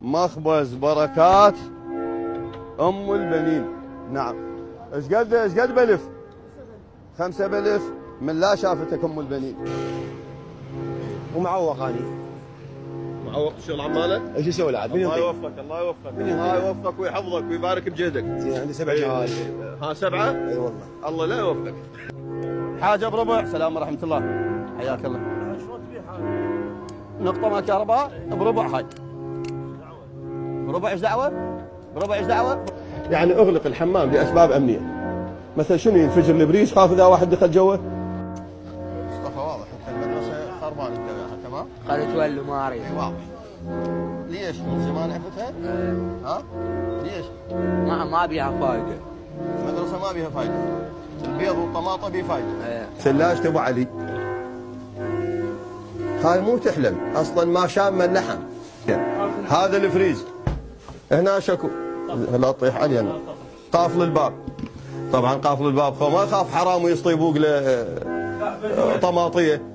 مخبز بركات ام البنين. نعم. ايش قد بلف؟ 5 بلف من لا شافتك ام البنين. ومعوق اني معوق الشغل عمالك؟ ايش اسوي العاد؟ الله يوفقك الله يوفقك الله يوفقك ويحفظك ويبارك بجهدك. عندي 7 جوال. ها 7؟ اي والله. الله لا يوفقك. حاجه بربع. السلام ورحمه الله. حياك الله. شلون تبيع نقطه ما كهرباء بربع هاي. بربع ايش دعوه؟ بربع ايش دعوه؟ يعني اغلق الحمام لاسباب امنيه. مثلا شنو ينفجر البريز خاف اذا واحد دخل جوه؟ مصطفى واضح انت المدرسه خربانه الدواء تمام؟ قالت ولو ما اريد. واضح. ليش؟ من زمان عرفتها؟ ها؟ ليش؟ ما بيها فايده. المدرسه ما بيها فايده. البيض والطماطه بيه فايده. ثلاجة ابو علي. هاي مو تحلم، اصلا ما شامه اللحم. هذا الفريز. هنا شكو. لا تطيح علي انا. قافل الباب. طبعا قافل الباب ما خاف حرام ويصطيبوق له طماطيه.